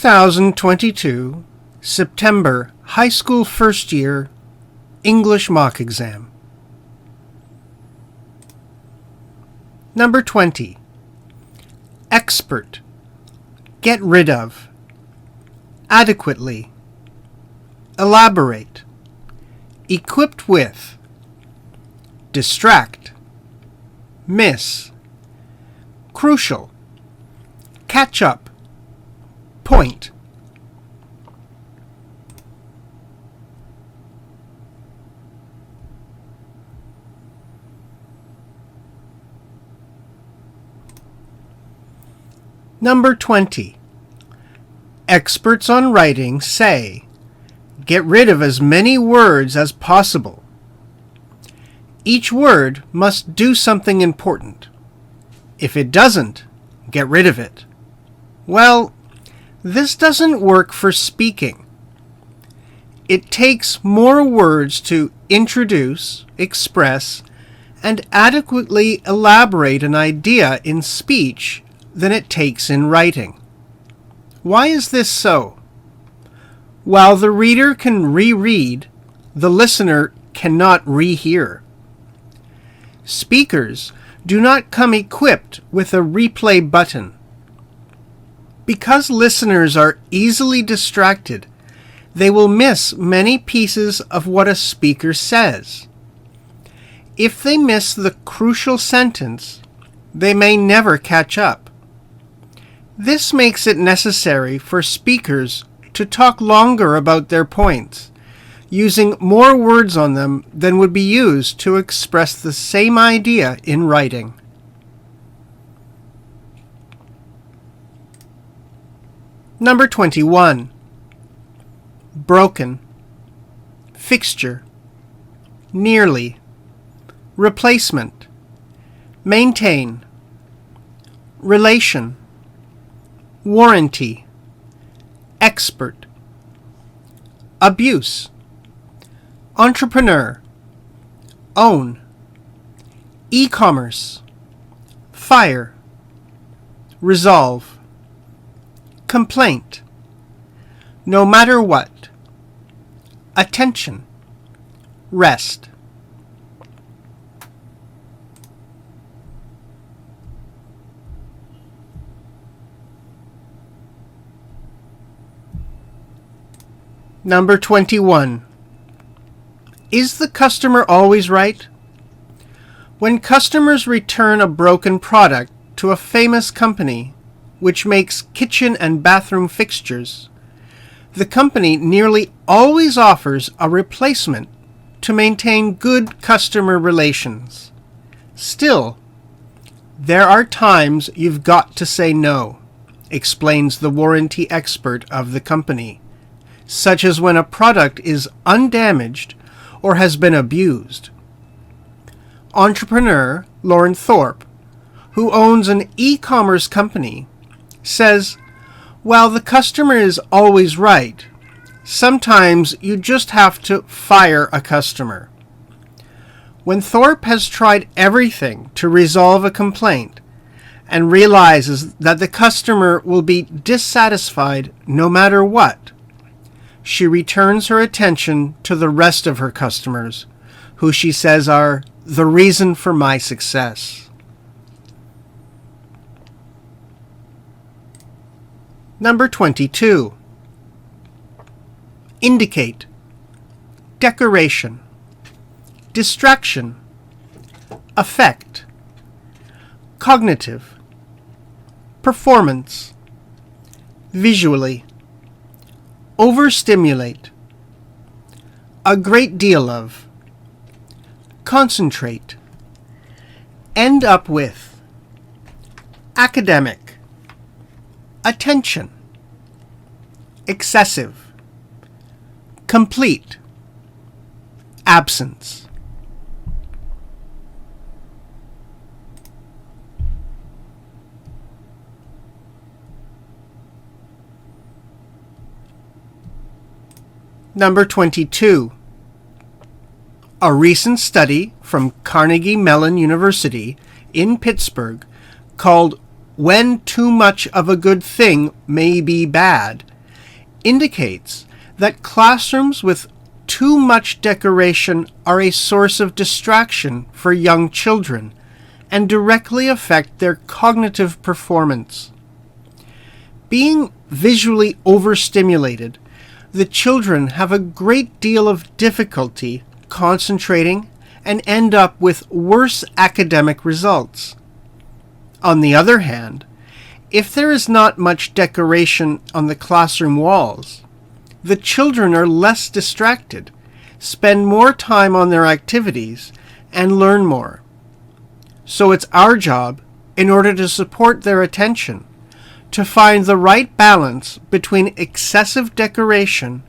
2022 September High School First Year English Mock Exam. Number 20. Expert. Get rid of. Adequately. Elaborate. Equipped with. Distract. Miss. Crucial. Catch up. Point. Number 20. Experts on writing say, get rid of as many words as possible. Each word must do something important. If it doesn't, get rid of it. Well, this doesn't work for speaking. It takes more words to introduce, express, and adequately elaborate an idea in speech than it takes in writing. Why is this so? While the reader can reread, the listener cannot rehear. Speakers do not come equipped with a replay button. Because listeners are easily distracted, they will miss many pieces of what a speaker says. If they miss the crucial sentence, they may never catch up. This makes it necessary for speakers to talk longer about their points, using more words on them than would be used to express the same idea in writing. Number 21. Broken. Fixture. Nearly. Replacement. Maintain. Relation. Warranty. Expert. Abuse. Entrepreneur. Own. E-commerce. Fire. Resolve. Complaint. No matter what. Attention. Rest. Number 21. Is the customer always right? When customers return a broken product to a famous company, which makes kitchen and bathroom fixtures, the company nearly always offers a replacement to maintain good customer relations. Still, there are times you've got to say no, explains the warranty expert of the company, such as when a product is undamaged or has been abused. Entrepreneur Lauren Thorpe, who owns an e-commerce company, says, while the customer is always right, sometimes you just have to fire a customer. When Thorpe has tried everything to resolve a complaint and realizes that the customer will be dissatisfied no matter what, she returns her attention to the rest of her customers, who she says are the reason for my success. Number 22. Indicate. Decoration. Distraction. Effect. Cognitive. Performance. Visually. Overstimulate. A great deal of. Concentrate. End up with. Academic. Attention. Excessive. Complete. Absence. Number 22. A recent study from Carnegie Mellon University in Pittsburgh called When Too Much of a Good Thing May Be Bad indicates that classrooms with too much decoration are a source of distraction for young children and directly affect their cognitive performance. Being visually overstimulated, the children have a great deal of difficulty concentrating and end up with worse academic results. On the other hand, if there is not much decoration on the classroom walls, the children are less distracted, spend more time on their activities, and learn more. So it's our job, in order to support their attention, to find the right balance between excessive decoration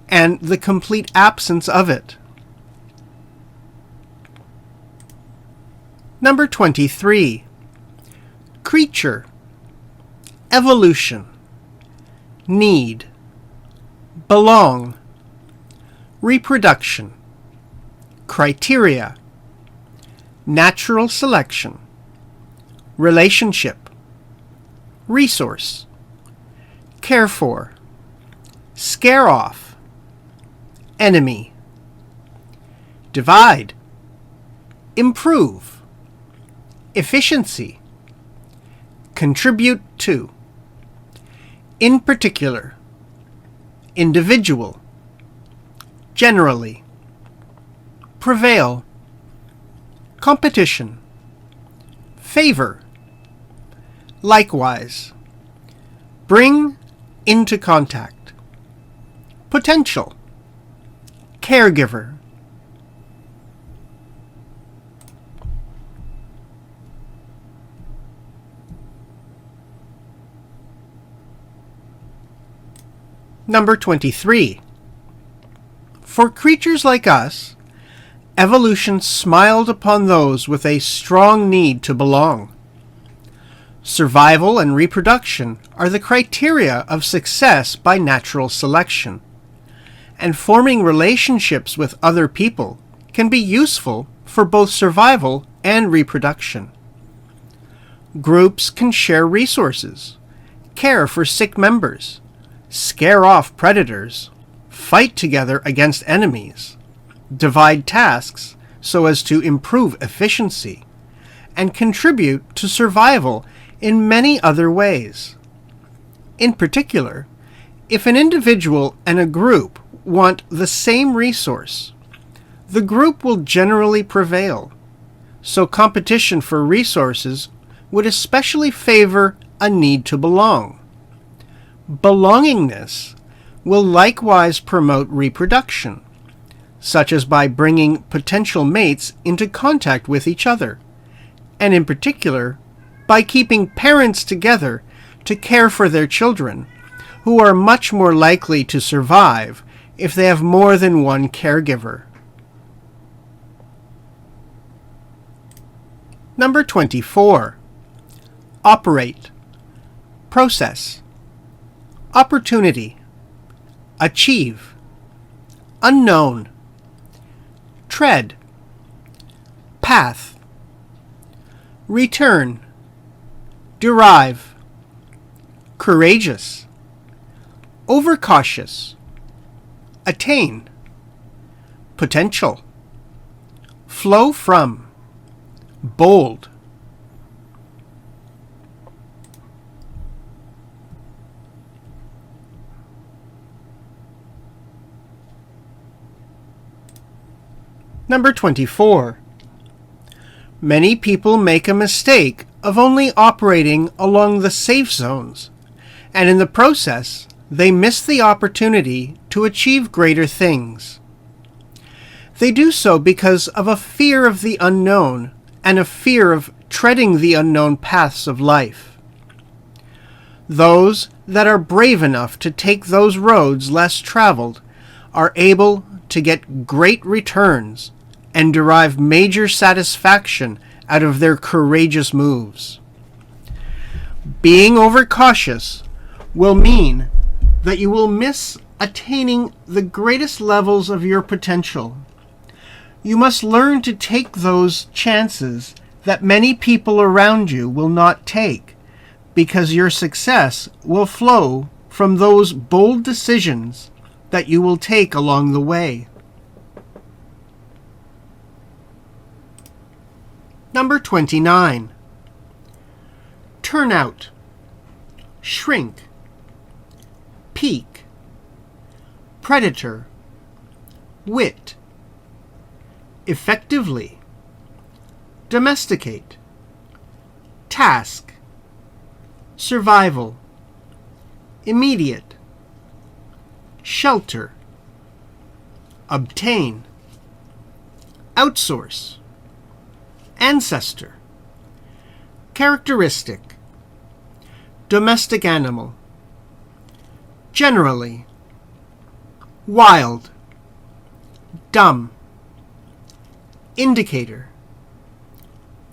and the complete absence of it. Number 23. Creature. Evolution. Need. Belong. Reproduction. Criteria. Natural selection. Relationship. Resource. Care for. Scare off. Enemy. Divide. Improve. Efficiency. Contribute to. In particular. Individual. Generally. Prevail. Competition. Favor. Likewise. Bring into contact. Potential. Caregiver. Number 23. For creatures like us, evolution smiled upon those with a strong need to belong. Survival and reproduction are the criteria of success by natural selection, and forming relationships with other people can be useful for both survival and reproduction. Groups can share resources, care for sick members, scare off predators, fight together against enemies, divide tasks so as to improve efficiency, and contribute to survival in many other ways. In particular, if an individual and a group want the same resource, the group will generally prevail, so competition for resources would especially favor a need to belong. Belongingness will likewise promote reproduction, such as by bringing potential mates into contact with each other, and in particular, by keeping parents together to care for their children, who are much more likely to survive if they have more than one caregiver. Number 24. Operate. Process. Opportunity. Achieve. Unknown. Tread. Path. Return. Derive. Courageous. Overcautious. Attain. Potential. Flow from. Bold. Number 24. Many people make a mistake of only operating along the safe zones, and in the process, they miss the opportunity to achieve greater things. They do so because of a fear of the unknown and a fear of treading the unknown paths of life. Those that are brave enough to take those roads less traveled are able to get great returns and derive major satisfaction out of their courageous moves. Being overcautious will mean that you will miss attaining the greatest levels of your potential. You must learn to take those chances that many people around you will not take, because your success will flow from those bold decisions that you will take along the way. Number 29. Turn out, shrink, peak, predator, wit, effectively, domesticate, task, survival, immediate, shelter, obtain, outsource, ancestor, characteristic, domestic animal, generally, wild, dumb, indicator,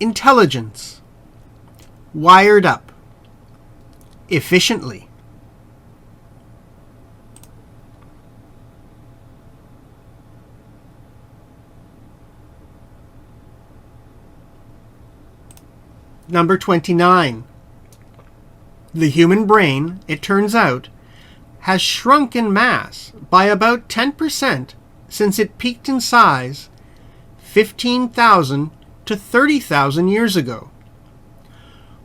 intelligence, wired up, efficiently. Number 29. The human brain, it turns out, has shrunk in mass by about 10% since it peaked in size 15,000 to 30,000 years ago.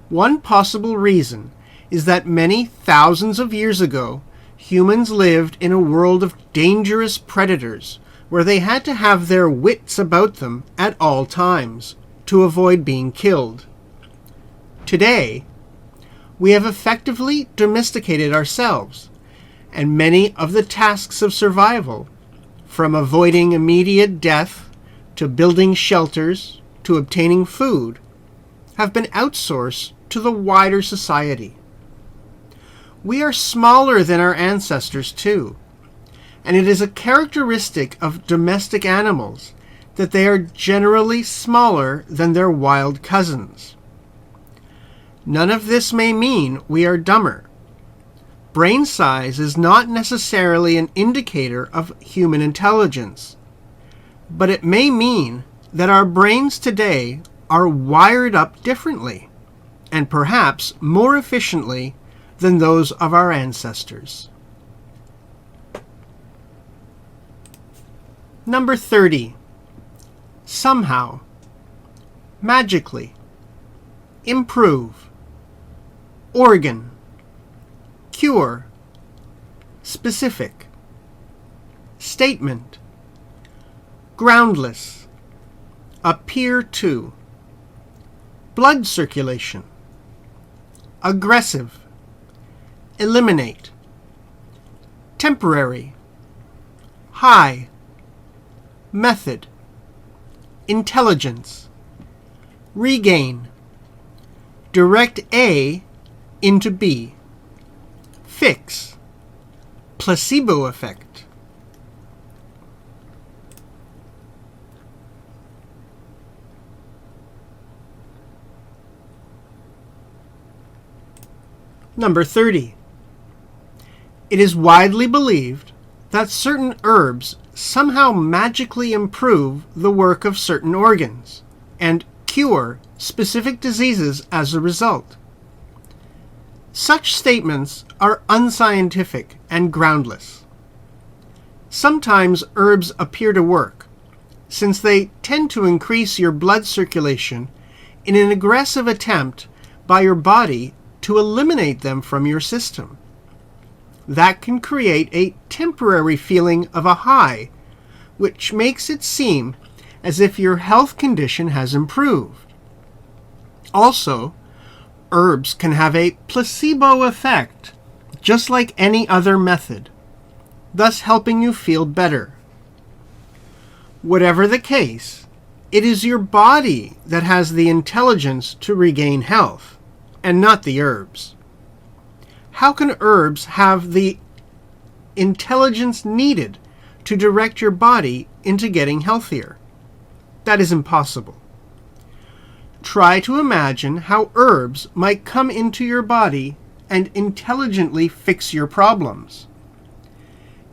One possible reason is that many thousands of years ago, humans lived in a world of dangerous predators where they had to have their wits about them at all times to avoid being killed. Today, we have effectively domesticated ourselves, and many of the tasks of survival, from avoiding immediate death to building shelters to obtaining food, have been outsourced to the wider society. We are smaller than our ancestors too, and it is a characteristic of domestic animals that they are generally smaller than their wild cousins. None of this may mean we are dumber. Brain size is not necessarily an indicator of human intelligence, but it may mean that our brains today are wired up differently, and perhaps more efficiently than those of our ancestors. Number 30. Somehow, magically, improve, organ, cure, specific, statement, groundless, appear to, blood circulation, aggressive, eliminate, temporary, high, method, intelligence, regain, direct A into B, fix, placebo effect. Number 30. It is widely believed that certain herbs somehow magically improve the work of certain organs and cure specific diseases as a result. Such statements are unscientific and groundless. Sometimes herbs appear to work, since they tend to increase your blood circulation in an aggressive attempt by your body to eliminate them from your system. That can create a temporary feeling of a high, which makes it seem as if your health condition has improved. Also, herbs can have a placebo effect, just like any other method, thus helping you feel better. Whatever the case, it is your body that has the intelligence to regain health, and not the herbs. How can herbs have the intelligence needed to direct your body into getting healthier? That is impossible. Try to imagine how herbs might come into your body and intelligently fix your problems.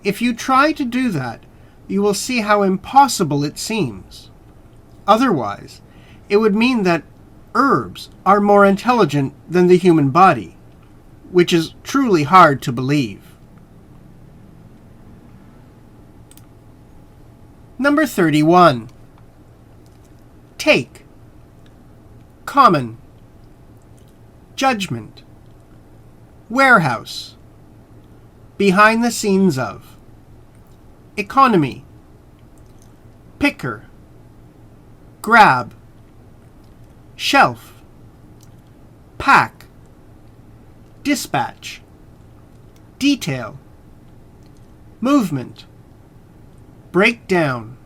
If you try to do that, you will see how impossible it seems. Otherwise, it would mean that herbs are more intelligent than the human body, which is truly hard to believe. Number 31. Take, common, judgment, warehouse, behind the scenes of, economy, picker, grab, shelf, pack, dispatch, detail, movement, break down,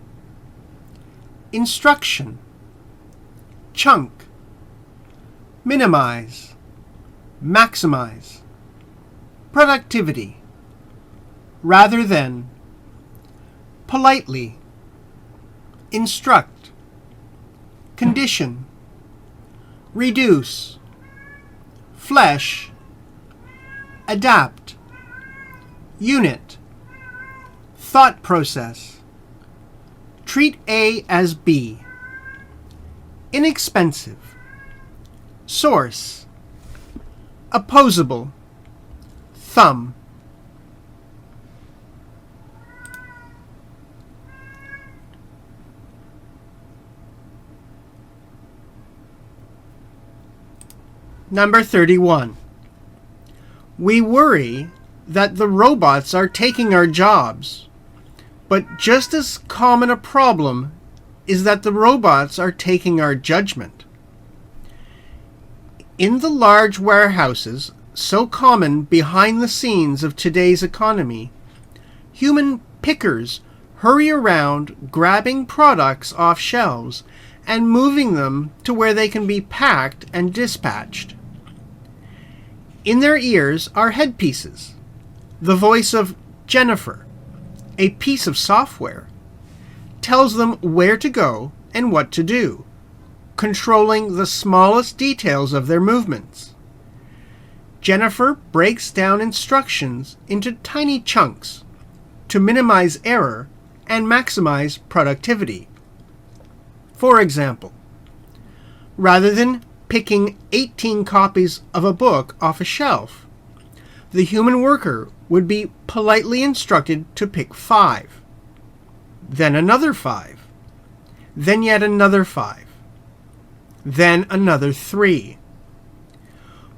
instruction, chunk, minimize, maximize, productivity, rather than, politely, instruct, condition, reduce, flesh, adapt, unit, thought process, treat A as B, inexpensive, source, opposable, thumb. Number 31. We worry that the robots are taking our jobs, but just as common a problem is that the robots are taking our judgment. In the large warehouses, so common behind the scenes of today's economy, human pickers hurry around grabbing products off shelves and moving them to where they can be packed and dispatched. In their ears are headpieces. The voice of Jennifer, a piece of software, tells them where to go and what to do, controlling the smallest details of their movements. Jennifer breaks down instructions into tiny chunks to minimize error and maximize productivity. For example, rather than picking 18 copies of a book off a shelf, the human worker would be politely instructed to pick 5, then another 5, then yet another 5, then another 3.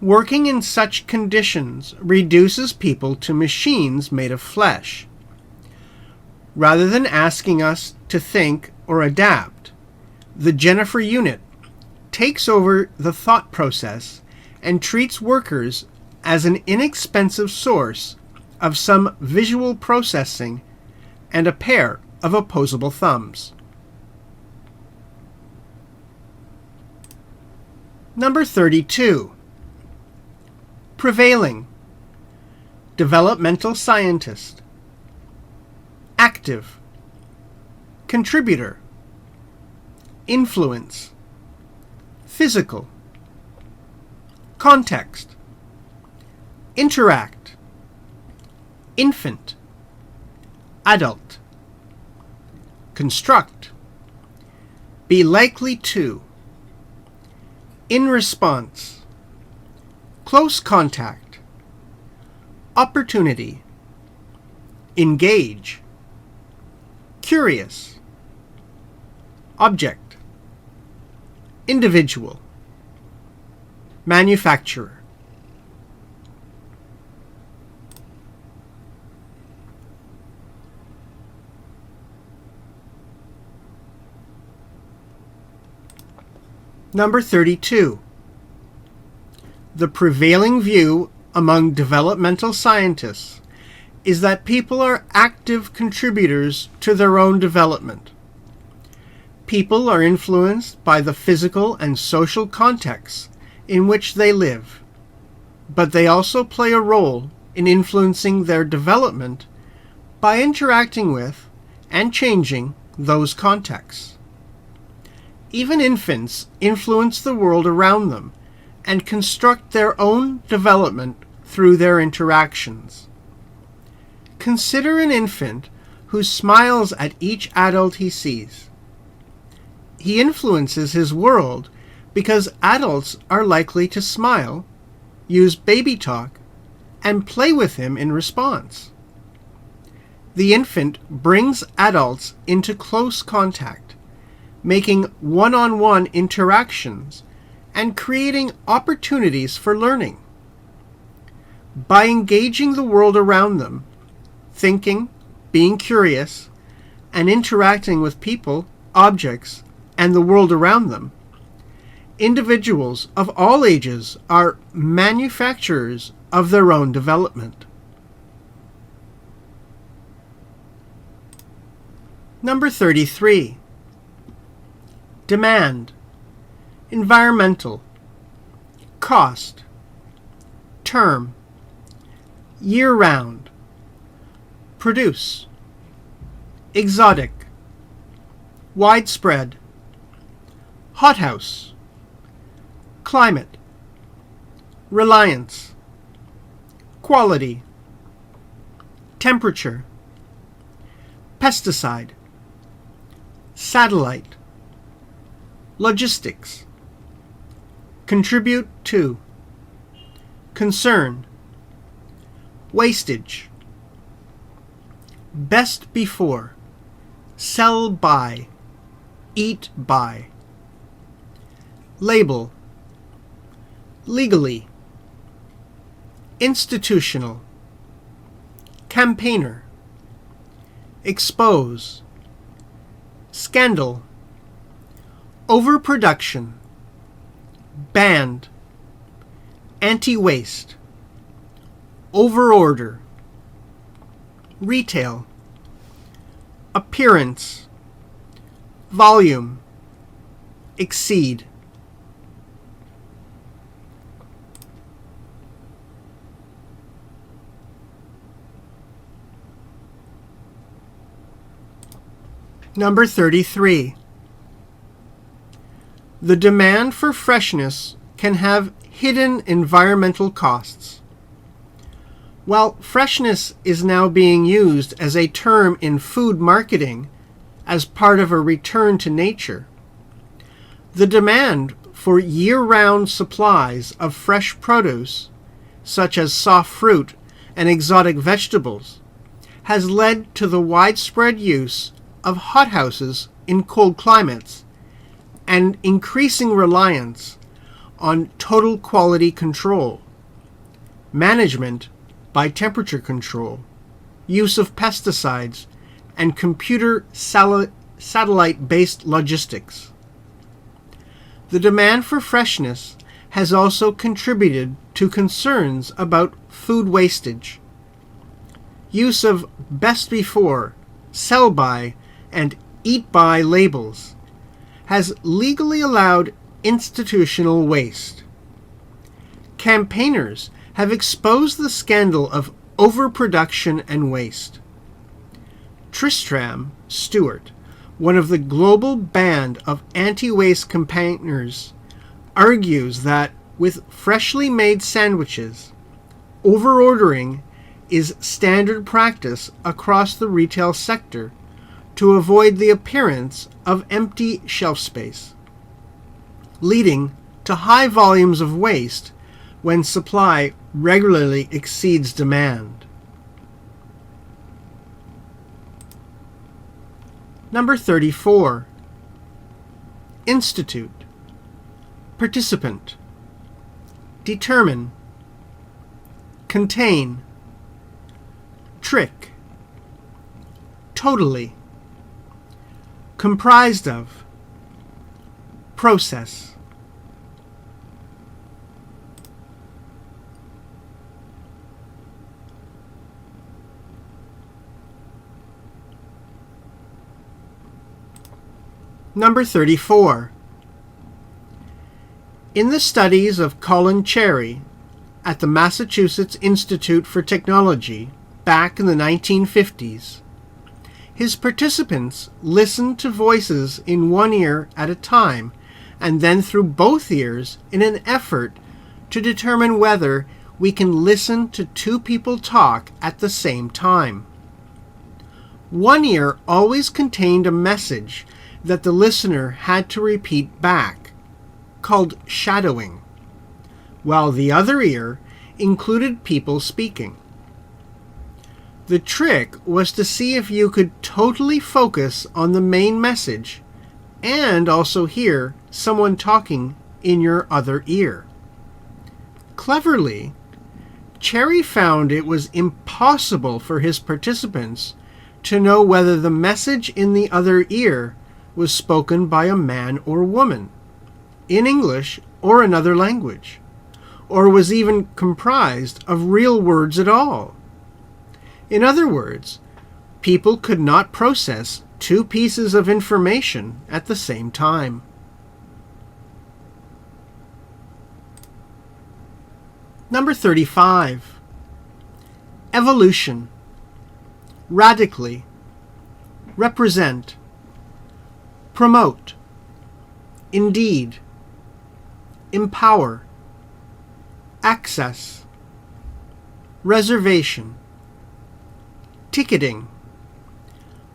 Working in such conditions reduces people to machines made of flesh. Rather than asking us to think or adapt, the Jennifer unit takes over the thought process and treats workers as an inexpensive source of some visual processing and a pair of opposable thumbs. Number 32. Prevailing, developmental scientist, active, contributor, influence, physical, context, interact, infant, adult, construct, be likely to, in response, close contact, opportunity, engage, curious, object, individual, manufacturer. Number 32. The prevailing view among developmental scientists is that people are active contributors to their own development. People are influenced by the physical and social contexts in which they live, but they also play a role in influencing their development by interacting with and changing those contexts. Even infants influence the world around them and construct their own development through their interactions. Consider an infant who smiles at each adult he sees. He influences his world because adults are likely to smile, use baby talk, and play with him in response. The infant brings adults into close contact, making one-on-one interactions and creating opportunities for learning. By engaging the world around them, thinking, being curious, and interacting with people, objects, and the world around them, individuals of all ages are manufacturers of their own development. Number 33. Demand, environmental, cost, term, year-round, produce, exotic, widespread, hothouse, climate, reliance, quality, temperature, pesticide, satellite, logistics, contribute to, concern, wastage, best before, sell by, eat by, label, legally, institutional, campaigner, expose, scandal, overproduction, banned, anti-waste, overorder, retail, appearance, volume, exceed. Number 33. The demand for freshness can have hidden environmental costs. While freshness is now being used as a term in food marketing as part of a return to nature, the demand for year-round supplies of fresh produce, such as soft fruit and exotic vegetables, has led to the widespread use of hothouses in cold climates and increasing reliance on total quality control, management by temperature control, use of pesticides, and computer satellite-based logistics. The demand for freshness has also contributed to concerns about food wastage. Use of best before, sell by, and eat by labels has legally allowed institutional waste. Campaigners have exposed the scandal of overproduction and waste. Tristram Stewart, one of the global band of anti-waste campaigners, argues that with freshly made sandwiches, overordering is standard practice across the retail sector to avoid the appearance of empty shelf space, leading to high volumes of waste when supply regularly exceeds demand. Number 34. Institute, participant, determine, contain, trick, totally, comprised of, process. Number 34. In the studies of Colin Cherry at the Massachusetts Institute for Technology back in the 1950s, his participants listened to voices in one ear at a time and then through both ears in an effort to determine whether we can listen to two people talk at the same time. One ear always contained a message that the listener had to repeat back, called shadowing, while the other ear included people speaking. The trick was to see if you could totally focus on the main message and also hear someone talking in your other ear. Cleverly, Cherry found it was impossible for his participants to know whether the message in the other ear was spoken by a man or woman, in English or another language, or was even comprised of real words at all. In other words, people could not process two pieces of information at the same time. Number 35. Evolution. Radically. Represent. Promote. Indeed. Empower. Access. Reservation. Ticketing.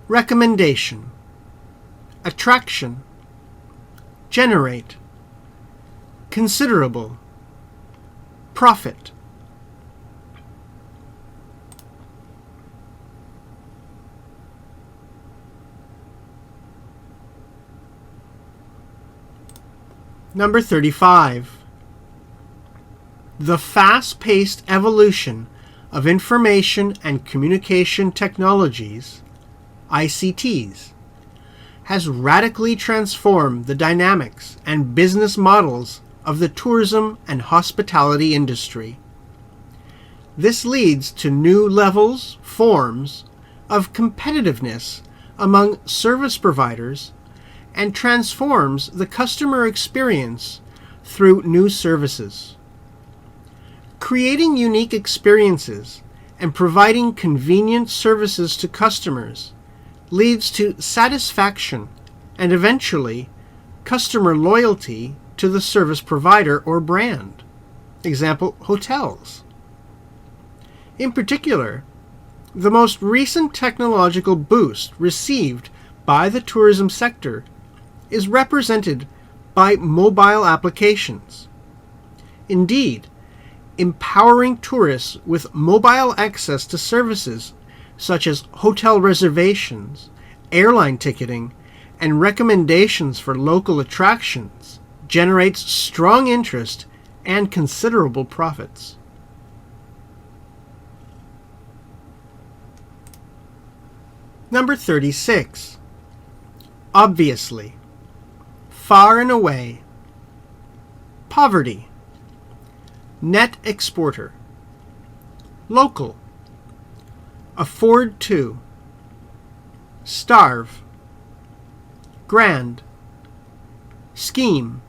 Recommendation. Attraction. Generate. Considerable. Profit. Number 35. The fast-paced evolution of information and communication technologies, ICTs, has radically transformed the dynamics and business models of the tourism and hospitality industry. This leads to new levels, forms of competitiveness among service providers and transforms the customer experience through new services. Creating unique experiences and providing convenient services to customers leads to satisfaction and eventually customer loyalty to the service provider or brand. Example, hotels. In particular, the most recent technological boost received by the tourism sector is represented by mobile applications. Indeed, empowering tourists with mobile access to services such as hotel reservations, airline ticketing, and recommendations for local attractions generates strong interest and considerable profits. Number 36. Obviously. Far and away. Poverty. Net exporter. Local. Afford to. Starve. Grand. Scheme.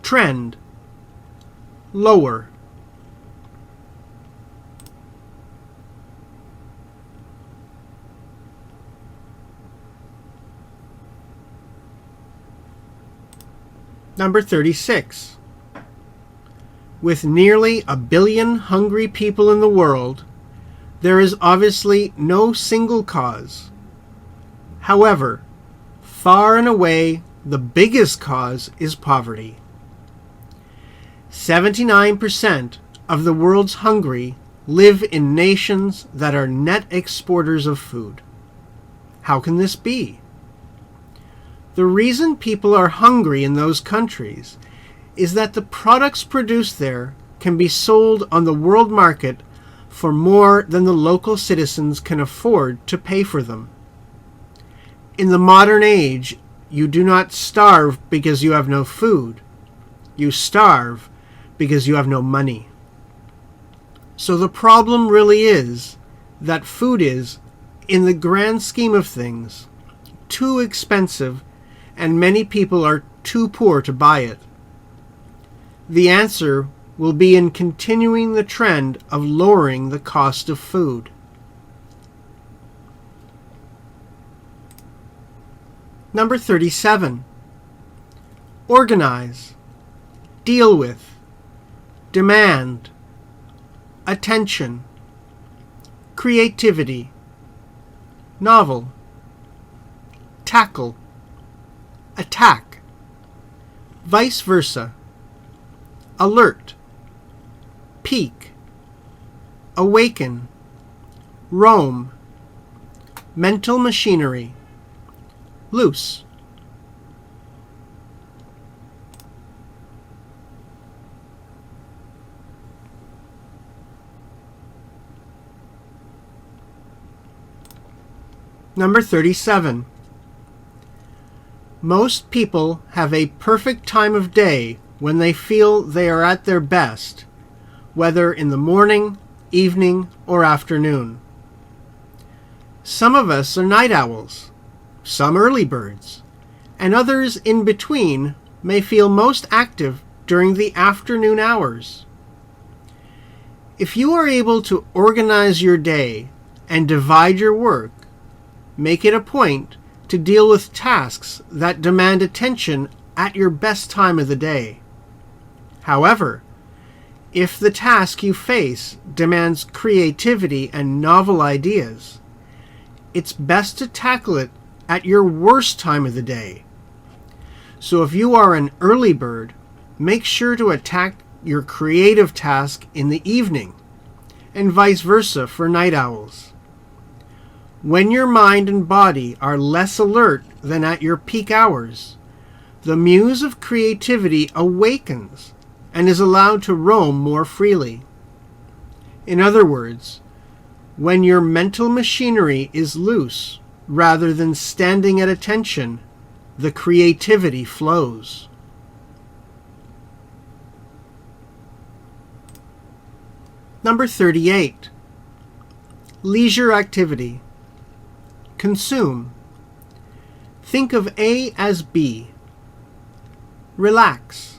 Trend. Lower. Number 36. With nearly 1 billion hungry people in the world, there is obviously no single cause. However, far and away, the biggest cause is poverty. 79% of the world's hungry live in nations that are net exporters of food. How can this be? The reason people are hungry in those countries is that the products produced there can be sold on the world market for more than the local citizens can afford to pay for them. In the modern age, you do not starve because you have no food. You starve because you have no money. So the problem really is that food is, in the grand scheme of things, too expensive and many people are too poor to buy it. The answer will be in continuing the trend of lowering the cost of food. Number 37. Organize. Deal with. Demand. Attention. Creativity. Novel. Tackle. Attack. Vice versa. Alert. peak, awaken, roam, mental machinery, loose. Number 37. Most people have a perfect time of day when they feel they are at their best, whether in the morning, evening, or afternoon. Some of us are night owls, some early birds, and others in between may feel most active during the afternoon hours. If you are able to organize your day and divide your work, make it a point to deal with tasks that demand attention at your best time of the day. However, if the task you face demands creativity and novel ideas, it's best to tackle it at your worst time of the day. So if you are an early bird, make sure to attack your creative task in the evening, and vice versa for night owls. When your mind and body are less alert than at your peak hours, the muse of creativity awakens and is allowed to roam more freely. In other words, when your mental machinery is loose rather than standing at attention, the creativity flows. Number 38. Leisure activity. Consume. Think of A as B. Relax.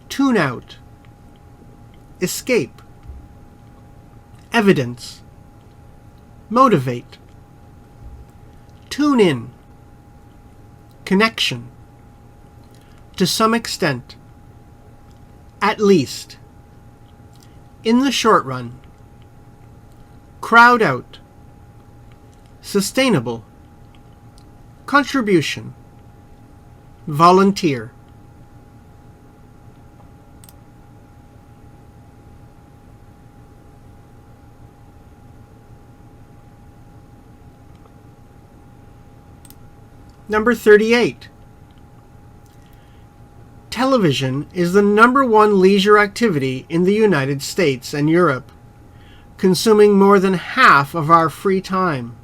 Tune out. Escape. Evidence. Motivate. Tune in. Connection. To some extent. At least. In the short run. Crowd out. Sustainable. Contribution. Volunteer. Number 38. Television is the number one leisure activity in the United States and Europe, consuming more than half of our free time.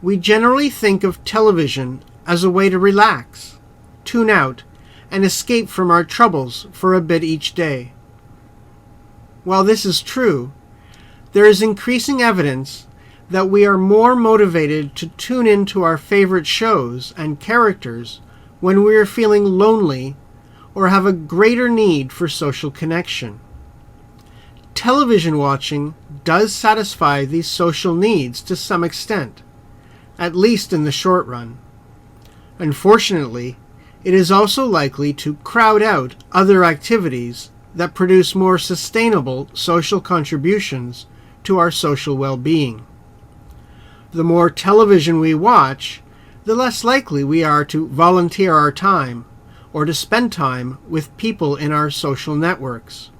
We generally think of television as a way to relax, tune out, and escape from our troubles for a bit each day. While this is true, there is increasing evidence that we are more motivated to tune into our favorite shows and characters when we are feeling lonely or have a greater need for social connection. Television watching does satisfy these social needs to some extent, at least in the short run. Unfortunately, it is also likely to crowd out other activities that produce more sustainable social contributions to our social well-being. The more television we watch, the less likely we are to volunteer our time or to spend time with people in our social networks.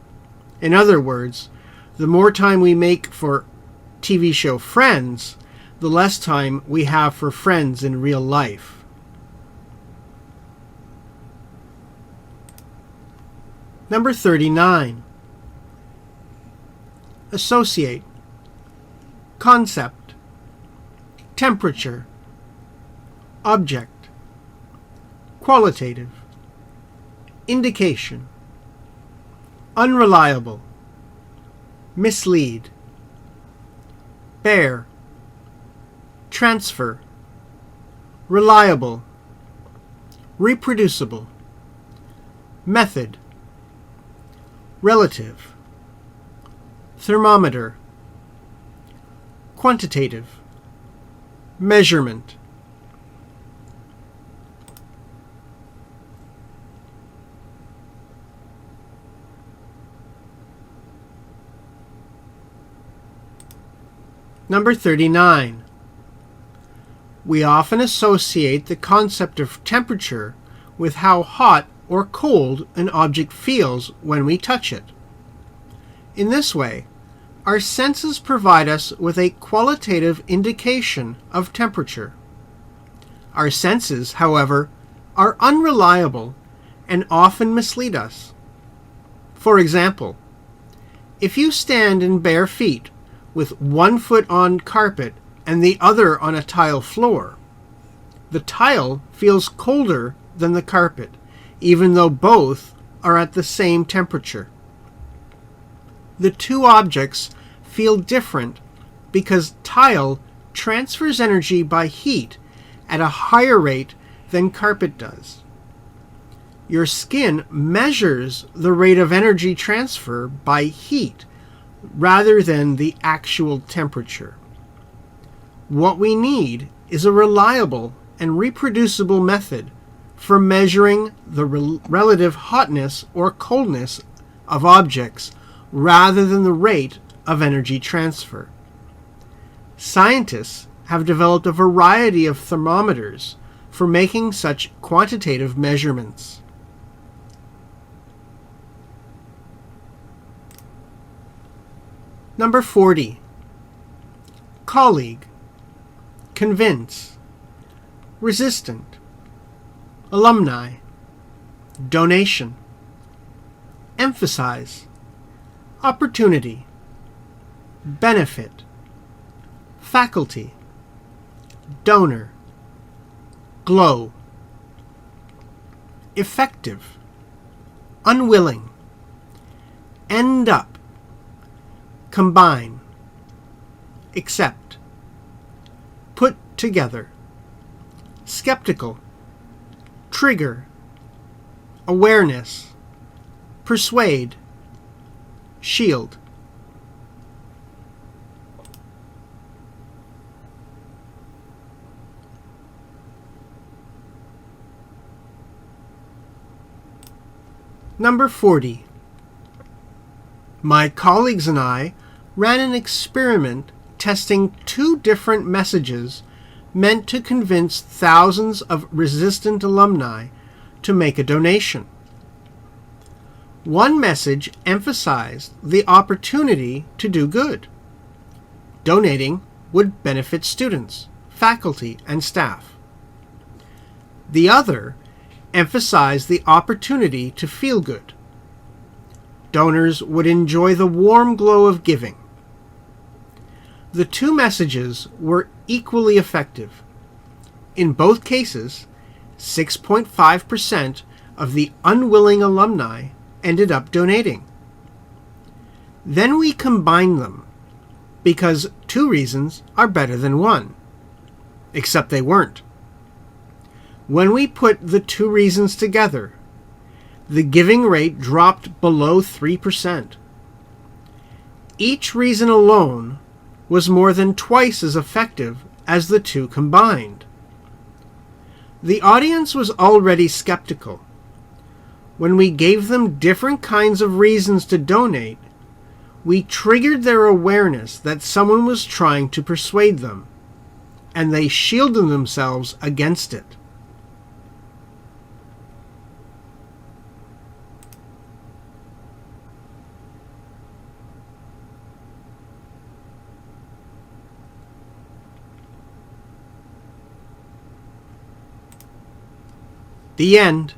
In other words, the more time we make for TV show friends, the less time we have for friends in real life. Number 39. Associate. Concept. Temperature. Object. Qualitative. Indication. Unreliable. Mislead. Bear. Transfer. Reliable. Reproducible. Method. Relative. Thermometer. Quantitative. Measurement. Number 39. We often associate the concept of temperature with how hot or cold an object feels when we touch it. In this way, our senses provide us with a qualitative indication of temperature. Our senses, however, are unreliable and often mislead us. For example, if you stand in bare feet with one foot on carpet and the other on a tile floor, the tile feels colder than the carpet, even though both are at the same temperature. The two objects feel different because tile transfers energy by heat at a higher rate than carpet does. Your skin measures the rate of energy transfer by heat rather than the actual temperature. What we need is a reliable and reproducible method for measuring the relative hotness or coldness of objects rather than the rate of energy transfer. Scientists have developed a variety of thermometers for making such quantitative measurements. Number 40. Colleague, convince, resistant, alumni, donation, emphasize, opportunity, benefit, faculty, donor, glow, effective, unwilling, end up, combine, accept, put together, skeptical, trigger, awareness, persuade, shield. Number 40. My colleagues and I ran an experiment testing two different messages meant to convince thousands of resistant alumni to make a donation. One message emphasized the opportunity to do good. Donating would benefit students, faculty, and staff. The other emphasized the opportunity to feel good. Donors would enjoy the warm glow of giving. The two messages were equally effective. In both cases, 6.5% of the unwilling alumni ended up donating. Then we combined them, because two reasons are better than one. Except they weren't. When we put the two reasons together, the giving rate dropped below 3%. Each reason alone was more than twice as effective as the two combined. The audience was already skeptical. When we gave them different kinds of reasons to donate, we triggered their awareness that someone was trying to persuade them, and they shielded themselves against it. The end.